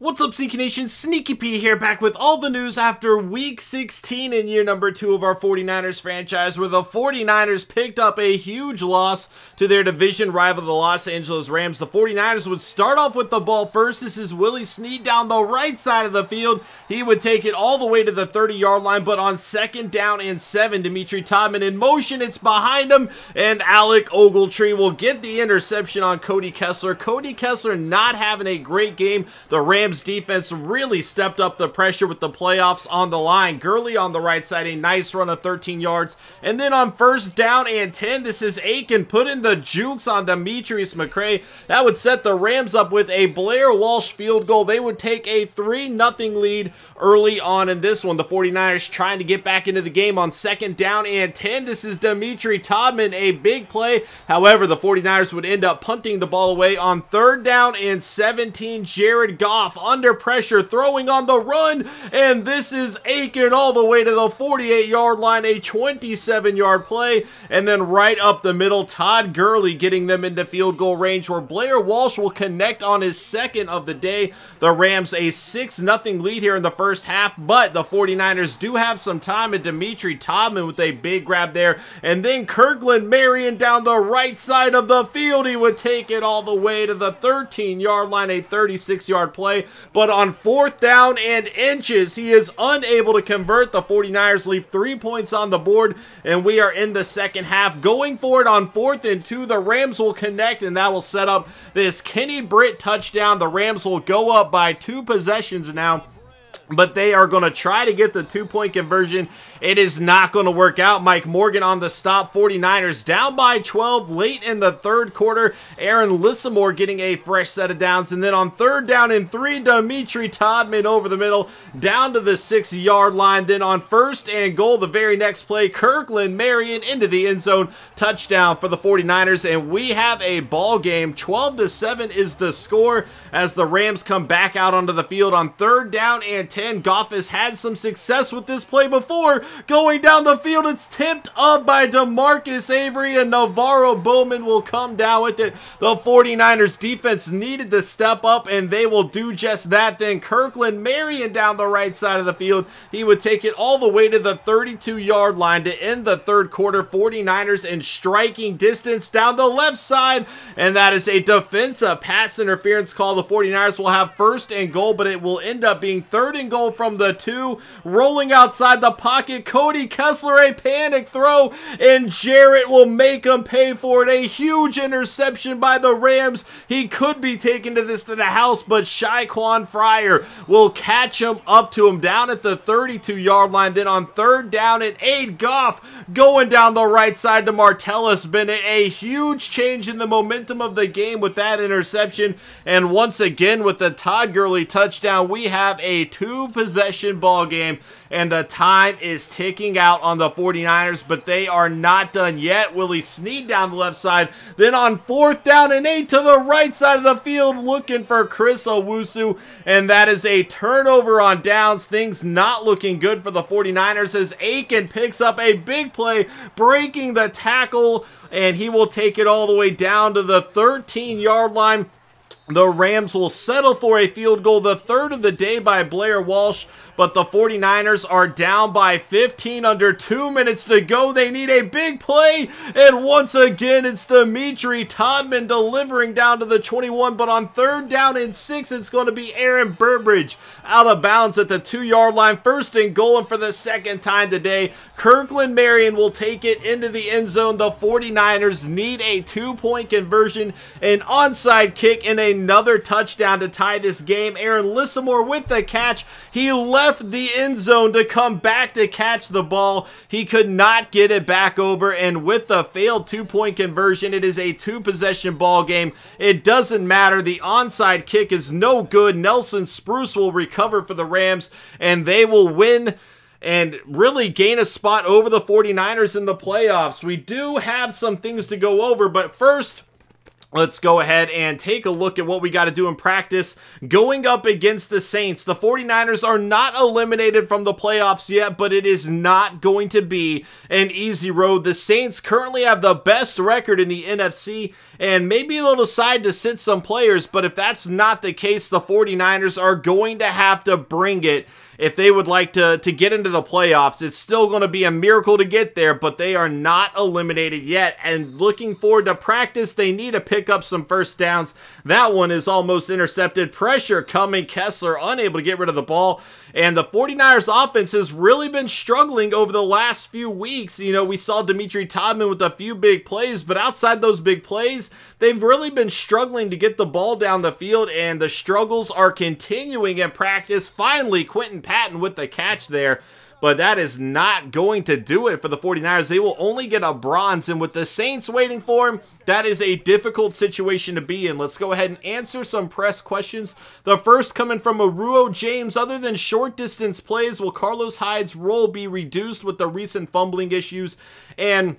What's up, SnEaKyNation? SnEaKy-P here, back with all the news after Week 16 in year number 2 of our 49ers franchise, where the 49ers picked up a huge loss to their division rival, the Los Angeles Rams. The 49ers would start off with the ball first. This is Willie Snead down the right side of the field. He would take it all the way to the 30-yard line, but on 2nd down and 7, Dimitri Todman in motion. It's behind him, and Alec Ogletree will get the interception on Cody Kessler. Cody Kessler not having a great game. The Rams defense really stepped up the pressure with the playoffs on the line. Gurley on the right side, a nice run of 13 yards. And then on 1st down and 10, this is Aiken putting the jukes on Demetrius McCray. That would set the Rams up with a Blair Walsh field goal. They would take a 3-0 lead early on in this one. The 49ers trying to get back into the game on 2nd down and 10. This is Dimitri Todman, a big play. However, the 49ers would end up punting the ball away on 3rd down and 17. Jared Goff under pressure, throwing on the run, and this is Aiken all the way to the 48-yard line, a 27-yard play, and then right up the middle, Todd Gurley getting them into field goal range, where Blair Walsh will connect on his 2nd of the day. The Rams a 6-0 lead here in the first half, but the 49ers do have some time, and Dimitri Todman with a big grab there, and then Kirkland Marion down the right side of the field. He would take it all the way to the 13-yard line, a 36-yard play. But on 4th down and inches, he is unable to convert. The 49ers leave 3 points on the board, and we are in the second half. Going for it on 4th and 2, the Rams will connect, and that will set up this Kenny Britt touchdown. The Rams will go up by 2 possessions now, but they are going to try to get the 2-point conversion. It is not going to work out. Mike Morgan on the stop. 49ers down by 12 late in the 3rd quarter. Aaron Lissamore getting a fresh set of downs. And then on 3rd down and 3, Dimitri Todman over the middle down to the 6-yard line. Then on 1st and goal, the very next play, Kirkland Marion into the end zone. Touchdown for the 49ers. And we have a ball game. 12-7 is the score as the Rams come back out onto the field on 3rd down and 10. Goff has had some success with this play before. Going down the field, it's tipped up by DeMarcus Avery, and Navarro Bowman will come down with it. The 49ers defense needed to step up, and they will do just that. Then Kirkland Marion down the right side of the field. He would take it all the way to the 32-yard line to end the 3rd quarter. 49ers in striking distance down the left side, and that is a defensive pass interference call. The 49ers will have 1st and goal, but it will end up being 3rd and goal from the 2. Rolling outside the pocket, Cody Kessler, a panic throw, and Jarrett will make him pay for it. A huge interception by the Rams. He could be taken to the house, but Shaquan Fryer will catch him up to him down at the 32-yard line. Then on 3rd down and 8, Goff going down the right side to Martellus Bennett. A huge change in the momentum of the game with that interception. And once again, with the Todd Gurley touchdown, we have a 2-possession ball game, and the time is ticking out on the 49ers, but they are not done yet. Willie Snead down the left side. Then on 4th down and 8 to the right side of the field, looking for Chris Owusu, and that is a turnover on downs. Things not looking good for the 49ers as Aiken picks up a big play, breaking the tackle, and he will take it all the way down to the 13-yard line. The Rams will settle for a field goal, the 3rd of the day by Blair Walsh, but the 49ers are down by 15 under 2 minutes to go. They need a big play, and once again, it's Dimitri Todman delivering down to the 21, but on 3rd down and 6, it's going to be Aaron Burbridge out of bounds at the 2-yard line. 1st and goal, and for the 2nd time today, Kirkland Marion will take it into the end zone. The 49ers need a 2-point conversion, an onside kick, and another touchdown to tie this game. Aaron Lissamore with the catch. He left the end zone to come back to catch the ball. He could not get it back over, and with the failed 2-point conversion, it is a 2-possession ball game. It doesn't matter. The onside kick is no good. Nelson Spruce will recover for the Rams, and they will win and really gain a spot over the 49ers in the playoffs. We do have some things to go over, but first, let's go ahead and take a look at what we got to do in practice. Going up against the Saints, the 49ers are not eliminated from the playoffs yet, but it is not going to be an easy road. The Saints currently have the best record in the NFC, and maybe they'll decide to sit some players, but if that's not the case, the 49ers are going to have to bring it if they would like to get into the playoffs. It's still going to be a miracle to get there, but they are not eliminated yet. And looking forward to practice, they need to pick up some first downs. That one is almost intercepted. Pressure coming. Kessler unable to get rid of the ball. And the 49ers offense has really been struggling over the last few weeks. You know, we saw Dimitri Todman with a few big plays, but outside those big plays, they've really been struggling to get the ball down the field, and the struggles are continuing in practice. Finally, Quentin Patton with the catch there, but that is not going to do it for the 49ers. They will only get a bronze, and with the Saints waiting for him, that is a difficult situation to be in. Let's go ahead and answer some press questions. The first coming from Aruo James. Other than short distance plays, will Carlos Hyde's role be reduced with the recent fumbling issues? And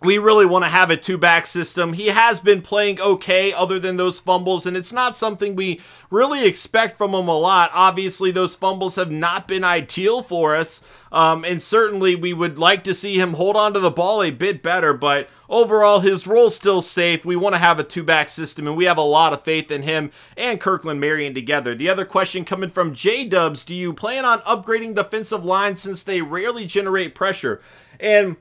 we really want to have a two-back system. He has been playing okay other than those fumbles, and it's not something we really expect from him a lot. Obviously, those fumbles have not been ideal for us, and certainly we would like to see him hold on to the ball a bit better, but overall, his role's still safe. We want to have a two-back system, and we have a lot of faith in him and Kirkland Marion together. The other question coming from J-Dubs, do you plan on upgrading defensive line since they rarely generate pressure? And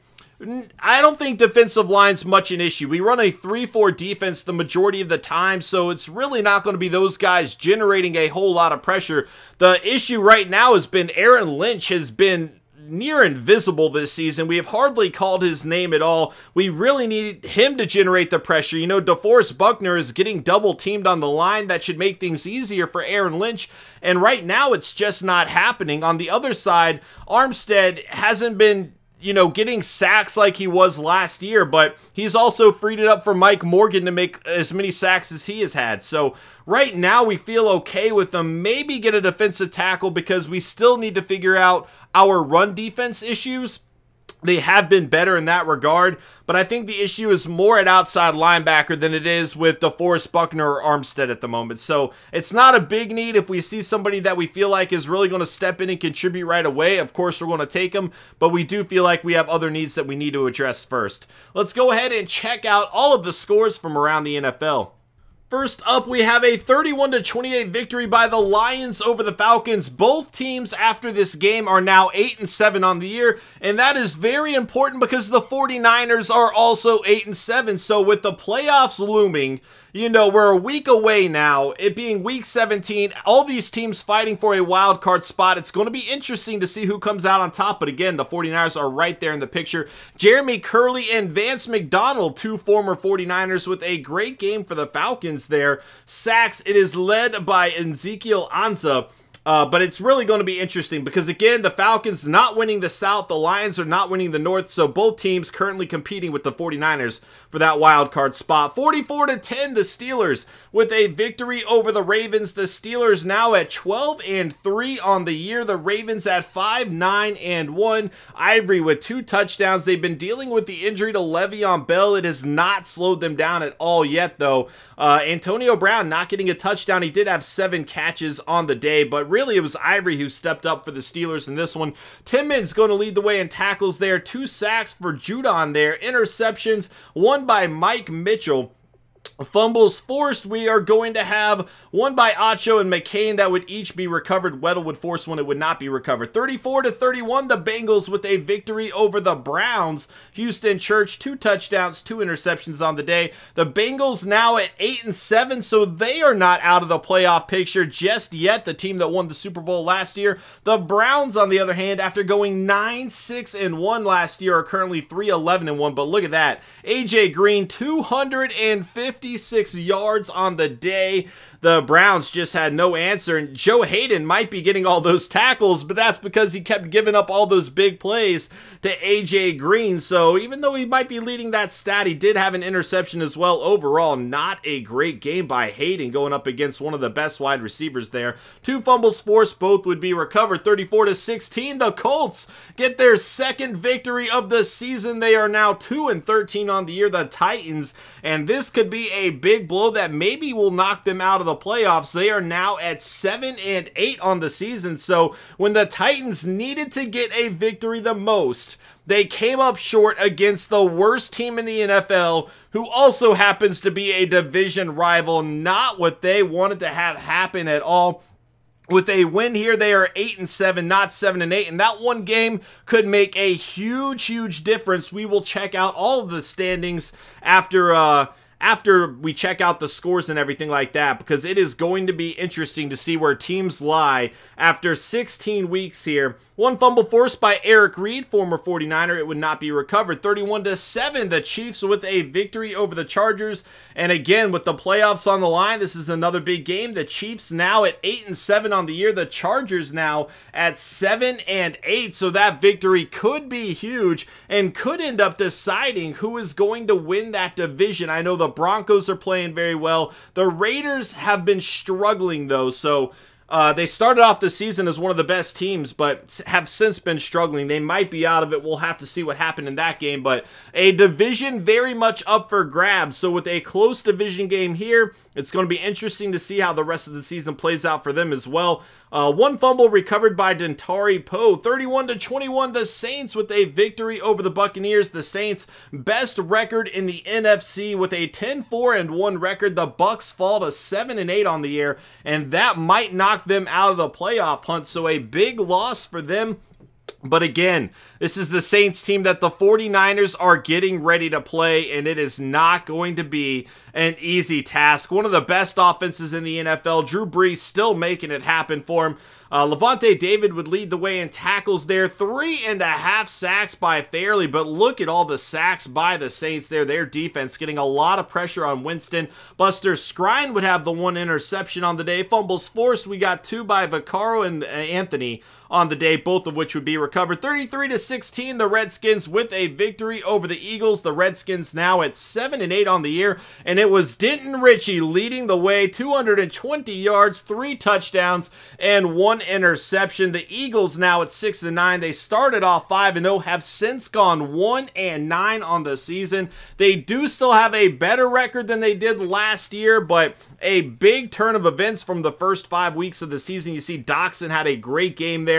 I don't think defensive line's much an issue. We run a 3-4 defense the majority of the time, so it's really not going to be those guys generating a whole lot of pressure. The issue right now has been Aaron Lynch has been near invisible this season. We have hardly called his name at all. We really need him to generate the pressure. You know, DeForest Buckner is getting double teamed on the line. That should make things easier for Aaron Lynch, and right now it's just not happening. On the other side, Armstead hasn't been, you know, getting sacks like he was last year, but he's also freed it up for Mike Morgan to make as many sacks as he has had. So right now we feel okay with them. Maybe get a defensive tackle because we still need to figure out our run defense issues. They have been better in that regard, but I think the issue is more at outside linebacker than it is with DeForest Buckner or Armstead at the moment. So it's not a big need. If we see somebody that we feel like is really going to step in and contribute right away, of course we're going to take them, but we do feel like we have other needs that we need to address first. Let's go ahead and check out all of the scores from around the NFL. First up, we have a 31-28 victory by the Lions over the Falcons. Both teams after this game are now 8-7 on the year, and that is very important because the 49ers are also 8-7. So with the playoffs looming, you know, we're a week away now, it being week 17, all these teams fighting for a wild card spot. It's going to be interesting to see who comes out on top, but again, the 49ers are right there in the picture. Jeremy Curley and Vance McDonald, two former 49ers, with a great game for the Falcons there. Sacks, it is led by Ezekiel Ansah. But it's really going to be interesting because, again, the Falcons not winning the South, the Lions are not winning the North, so both teams currently competing with the 49ers for that wild card spot. 44-10, the Steelers with a victory over the Ravens. The Steelers now at 12-3 on the year. The Ravens at 5-9-1. Ivory with 2 touchdowns. They've been dealing with the injury to Le'Veon Bell. It has not slowed them down at all yet, though. Antonio Brown not getting a touchdown. He did have 7 catches on the day, but really it was Ivory who stepped up for the Steelers in this one. Timmons going to lead the way in tackles there. 2 sacks for Judon there. Interceptions, 1 by Mike Mitchell. Fumbles forced, we are going to have 1 by Acho and McCain that would each be recovered. Weddle would force 1, it would not be recovered. 34-31, the Bengals with a victory over the Browns. Houston Church, 2 touchdowns, 2 interceptions on the day. The Bengals now at 8-7, so they are not out of the playoff picture just yet, the team that won the Super Bowl last year. The Browns, on the other hand, after going 9-6-1 last year, are currently 3-11-1, but look at that. AJ Green, 256 yards on the day. The Browns just had no answer, and Joe Hayden might be getting all those tackles, but that's because he kept giving up all those big plays to AJ Green. So even though he might be leading that stat, he did have an interception as well. Overall, not a great game by Hayden going up against one of the best wide receivers there. 2 fumbles forced, both would be recovered. 34-16, the Colts get their second victory of the season. They are now 2-13 on the year, the Titans, and this could be a big blow that maybe will knock them out of the playoffs. They are now at 7-8 on the season. So when the Titans needed to get a victory the most, they came up short against the worst team in the NFL, who also happens to be a division rival. Not what they wanted to have happen at all. With a win here, they are 8-7, not 7-8, and that one game could make a huge difference. We will check out all of the standings after we check out the scores and everything like that, because it is going to be interesting to see where teams lie after 16 weeks here. One fumble forced by Eric Reed, former 49er. It would not be recovered. 31-7, the Chiefs with a victory over the Chargers. And again, with the playoffs on the line, this is another big game. The Chiefs now at 8-7 on the year. The Chargers now at 7-8. So that victory could be huge and could end up deciding who is going to win that division. I know the Broncos are playing very well. The Raiders have been struggling though, so they started off the season as one of the best teams, but have since been struggling. They might be out of it. We'll have to see what happened in that game, but a division very much up for grabs. So with a close division game here, it's going to be interesting to see how the rest of the season plays out for them as well. One fumble recovered by Dentari Poe. 31-21, the Saints with a victory over the Buccaneers. The Saints, best record in the NFC with a 10-4-1 record. The Bucs fall to 7-8 on the year, and that might knock them out of the playoff hunt. So a big loss for them. But again, this is the Saints team that the 49ers are getting ready to play, and it is not going to be an easy task. One of the best offenses in the NFL. Drew Brees still making it happen for him. Levante David would lead the way in tackles there. 3.5 sacks by Fairley, but look at all the sacks by the Saints there. Their defense getting a lot of pressure on Winston. Buster Skrine would have the one interception on the day. Fumbles forced, we got 2 by Vaccaro and Anthony on the day, both of which would be recovered. 33-16, the Redskins with a victory over the Eagles. The Redskins now at 7-8 on the year, and it was Denton Ritchie leading the way. 220 yards, 3 touchdowns, and 1 interception. The Eagles now at 6-9. They started off 5-0, have since gone 1-9 on the season. They do still have a better record than they did last year, but a big turn of events from the first 5 weeks of the season. You see Doxson had a great game there.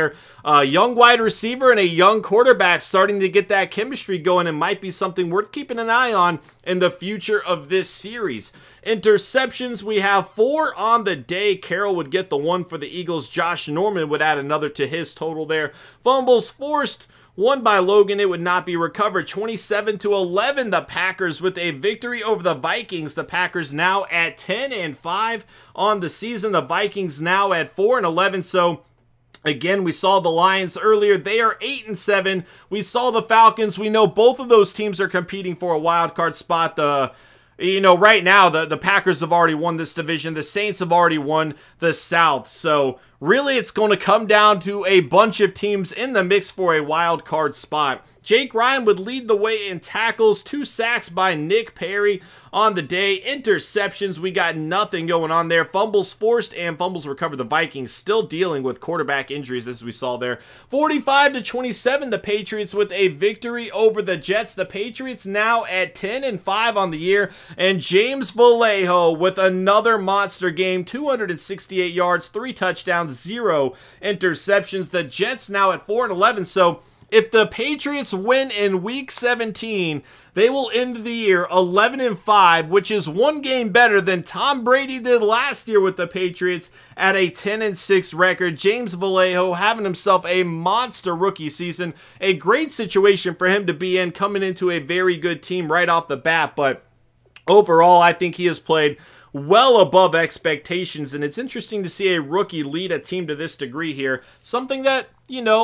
Young wide receiver and a young quarterback starting to get that chemistry going, and might be something worth keeping an eye on in the future of this series. Interceptions, we have 4 on the day. Carroll would get the 1 for the Eagles. Josh Norman would add another to his total there. Fumbles forced, 1 by Logan, it would not be recovered. 27-11, the Packers with a victory over the Vikings. The Packers now at 10-5 on the season. The Vikings now at 4-11. So again, we saw the Lions earlier. They are 8-7. We saw the Falcons. We know both of those teams are competing for a wild card spot. Right now, the Packers have already won this division. The Saints have already won the South. So really, it's going to come down to a bunch of teams in the mix for a wild card spot. Jake Ryan would lead the way in tackles. 2 sacks by Nick Perry on the day. Interceptions, we got nothing going on there. Fumbles forced and fumbles recovered. The Vikings still dealing with quarterback injuries, as we saw there. 45-27, the Patriots with a victory over the Jets. The Patriots now at 10-5 on the year. And James Vallejo with another monster game. 268 yards, 3 touchdowns, 0 interceptions. The Jets now at 4-11. So if the Patriots win in Week 17, they will end the year 11-5, which is 1 game better than Tom Brady did last year with the Patriots at a 10-6 record. James Vallejo having himself a monster rookie season. A great situation for him to be in, coming into a very good team right off the bat. But overall, I think he has played well above expectations, and it's interesting to see a rookie lead a team to this degree here. Something that,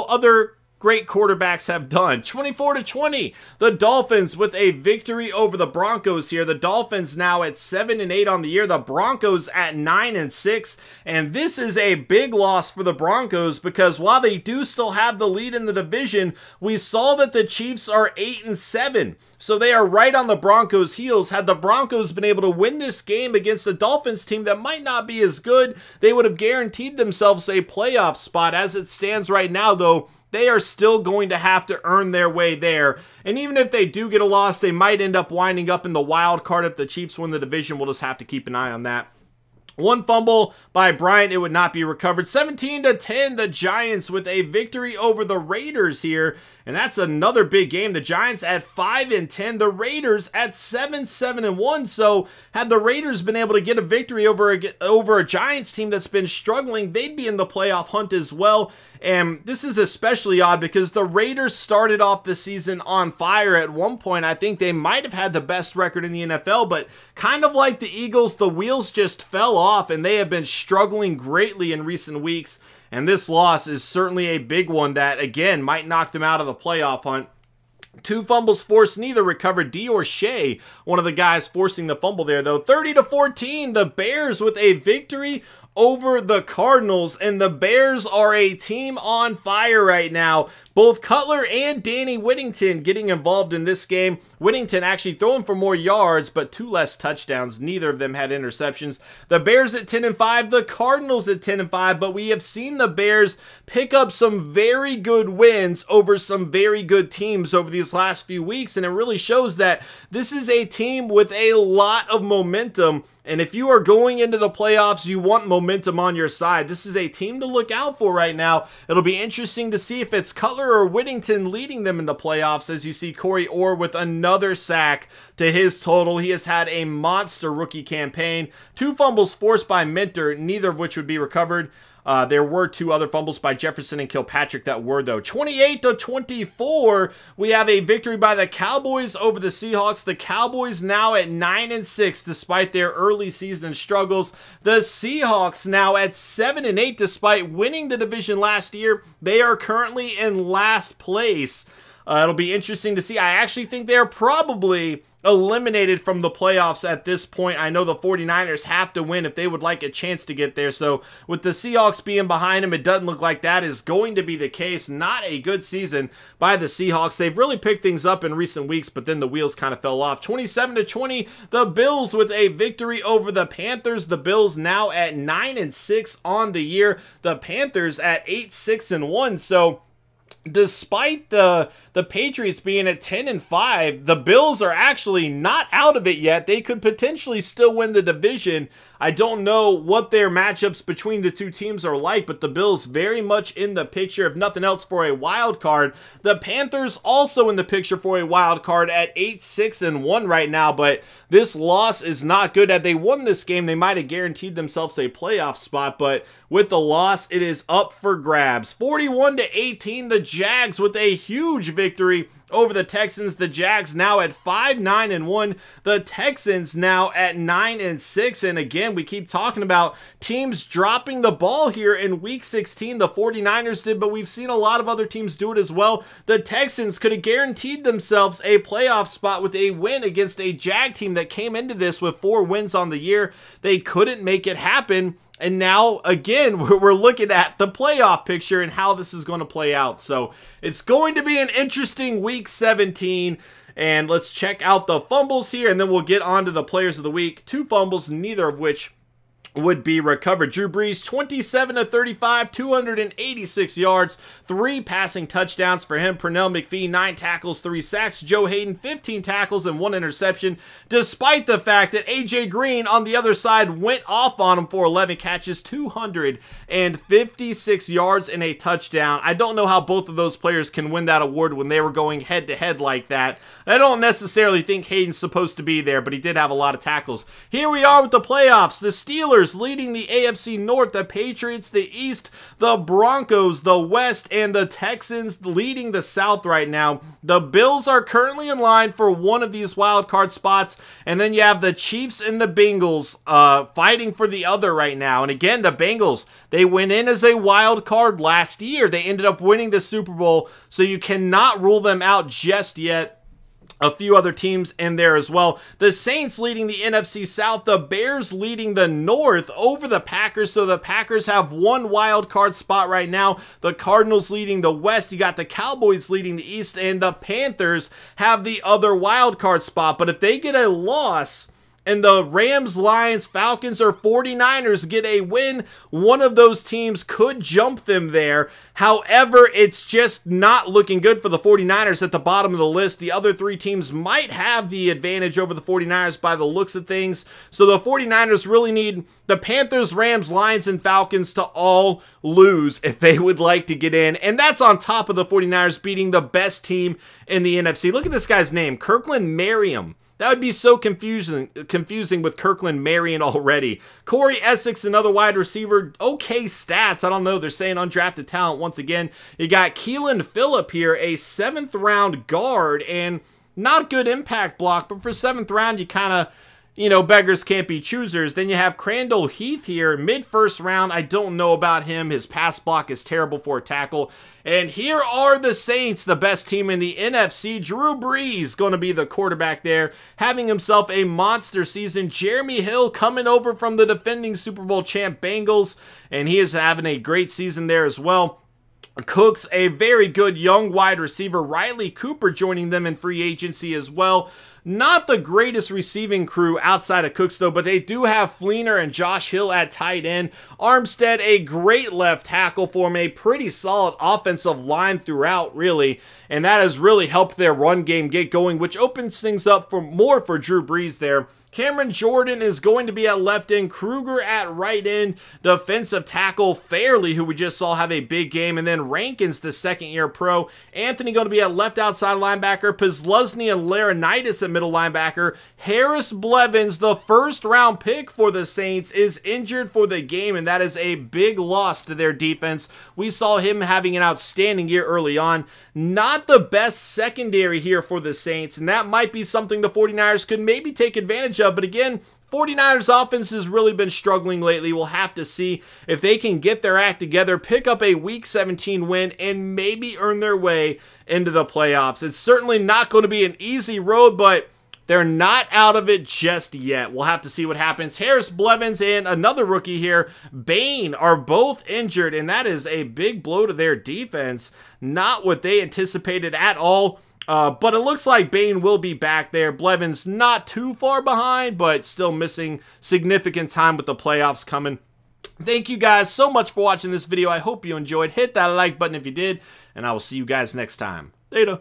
other great quarterbacks have done. 24-20, the Dolphins with a victory over the Broncos here. The Dolphins now at 7-8 on the year. The Broncos at 9-6, and this is a big loss for the Broncos, because while they do still have the lead in the division, we saw that the Chiefs are 8-7. So they are right on the Broncos' heels. Had the Broncos been able to win this game against a Dolphins team that might not be as good, they would have guaranteed themselves a playoff spot. As it stands right now, though, they are still going to have to earn their way there. And even if they do get a loss, they might end up winding up in the wild card if the Chiefs win the division. We'll just have to keep an eye on that. One fumble by Bryant, it would not be recovered. 17-10, the Giants with a victory over the Raiders here. And that's another big game. The Giants at 5-10, the Raiders at 7-1. So had the Raiders been able to get a victory over a Giants team that's been struggling, they'd be in the playoff hunt as well. And this is especially odd because the Raiders started off the season on fire. At one point, I think they might have had the best record in the NFL, but kind of like the Eagles, the wheels just fell off and they have been struggling greatly in recent weeks. And this loss is certainly a big one that, again, might knock them out of the playoff hunt. 2 fumbles forced, neither recovered. D'Orshay, one of the guys forcing the fumble there, though. 30-14, the Bears with a victory over the Cardinals, and the Bears are a team on fire right now. Both Cutler and Danny Whittington getting involved in this game. Whittington actually throwing for more yards, but 2 less touchdowns. Neither of them had interceptions. The Bears at 10-5, the Cardinals at 10-5, but we have seen the Bears pick up some very good wins over some very good teams over these last few weeks, and it really shows that this is a team with a lot of momentum. And if you are going into the playoffs, you want momentum on your side. This is a team to look out for right now. It'll be interesting to see if it's Cutler or Whittington leading them in the playoffs, as you see Corey Orr with another sack to his total. He has had a monster rookie campaign. 2 fumbles forced by Minter, neither of which would be recovered. There were 2 other fumbles by Jefferson and Kilpatrick that were, though. 28-24, we have a victory by the Cowboys over the Seahawks. The Cowboys now at 9-6 despite their early season struggles. The Seahawks now at 7-8 despite winning the division last year. They are currently in last place. It'll be interesting to see. I actually think they're probably eliminated from the playoffs at this point. I know the 49ers have to win if they would like a chance to get there. So with the Seahawks being behind them, it doesn't look like that is going to be the case. Not a good season by the Seahawks. They've really picked things up in recent weeks, but then the wheels kind of fell off. 27-20, the Bills with a victory over the Panthers. The Bills now at 9-6 on the year. The Panthers at 8-6-1. So despite the Patriots being at 10-5, the Bills are actually not out of it yet. They could potentially still win the division. I don't know what their matchups between the two teams are like, but the Bills very much in the picture, if nothing else, for a wild card. The Panthers also in the picture for a wild card at 8-6-1 right now, but this loss is not good. Had they won this game, they might have guaranteed themselves a playoff spot, but with the loss, it is up for grabs. 41-18, the Jags with a huge victory over the Texans. The Jags now at 5-9-1. The Texans now at 9-6. And again, we keep talking about teams dropping the ball here in Week 16. The 49ers did, but we've seen a lot of other teams do it as well. The Texans could have guaranteed themselves a playoff spot with a win against a Jag team that came into this with 4 wins on the year. They couldn't make it happen. And now, again, we're looking at the playoff picture and how this is going to play out. So it's going to be an interesting Week 17. And let's check out the fumbles here, and then we'll get on to the players of the week. 2 fumbles, neither of which would be recovered. Drew Brees, 27-35, 286 yards, 3 passing touchdowns for him. Pernell McPhee, 9 tackles, 3 sacks. Joe Hayden, 15 tackles and 1 interception, despite the fact that AJ Green on the other side went off on him for 11 catches, 256 yards and a touchdown. I don't know how both of those players can win that award when they were going head-to-head like that. I don't necessarily think Hayden's supposed to be there, but he did have a lot of tackles. Here we are with the playoffs. The Steelers leading the AFC North, the Patriots the East, the Broncos the West, and the Texans leading the South right now. The Bills are currently in line for one of these wild card spots, and then you have the Chiefs and the Bengals fighting for the other right now. And again, the Bengals, they went in as a wild card last year. They ended up winning the Super Bowl, so you cannot rule them out just yet. A few other teams in there as well. The Saints leading the NFC South. The Bears leading the North over the Packers. So the Packers have one wild card spot right now. The Cardinals leading the West. You got the Cowboys leading the East. And the Panthers have the other wild card spot. But if they get a loss and the Rams, Lions, Falcons, or 49ers get a win, one of those teams could jump them there. However, it's just not looking good for the 49ers at the bottom of the list. The other three teams might have the advantage over the 49ers by the looks of things. So the 49ers really need the Panthers, Rams, Lions, and Falcons to all lose if they would like to get in. And that's on top of the 49ers beating the best team in the NFC. Look at this guy's name, Kirkland Merriam. That would be so confusing with Kirkland Marion already. Corey Essex, another wide receiver. Okay stats. I don't know. They're saying undrafted talent once again. You got Keelan Phillip here, a 7th round guard, and not good impact block, but for 7th round, you kind of, you know, beggars can't be choosers. Then you have Crandall Heath here, mid-first round. I don't know about him. His pass block is terrible for a tackle. And here are the Saints, the best team in the NFC. Drew Brees going to be the quarterback there, having himself a monster season. Jeremy Hill coming over from the defending Super Bowl champ Bengals, and he is having a great season there as well. Cooks, a very good young wide receiver. Riley Cooper joining them in free agency as well. Not the greatest receiving crew outside of Cooks, though, but they do have Fleener and Josh Hill at tight end. Armstead, a great left tackle for him, a pretty solid offensive line throughout, really, and that has really helped their run game get going, which opens things up for more for Drew Brees there. Cameron Jordan is going to be at left end, Kruger at right end, defensive tackle Fairley, who we just saw have a big game, and then Rankins, the second-year pro. Anthony going to be at left outside linebacker, Pizluzny and Laurinaitis at middle linebacker. Harris Blevins, the first-round pick for the Saints, is injured for the game, and that is a big loss to their defense. We saw him having an outstanding year early on. Not the best secondary here for the Saints, and that might be something the 49ers could maybe take advantage of. But again, 49ers offense has really been struggling lately. We'll have to see if they can get their act together, pick up a Week 17 win, and maybe earn their way into the playoffs. It's certainly not going to be an easy road, but they're not out of it just yet. We'll have to see what happens. Harris Blevins and another rookie here, Bain, are both injured, and that is a big blow to their defense. Not what they anticipated at all. But it looks like Bain will be back there. Blevins not too far behind, but still missing significant time with the playoffs coming. Thank you guys so much for watching this video. I hope you enjoyed. Hit that like button if you did, and I will see you guys next time. Later.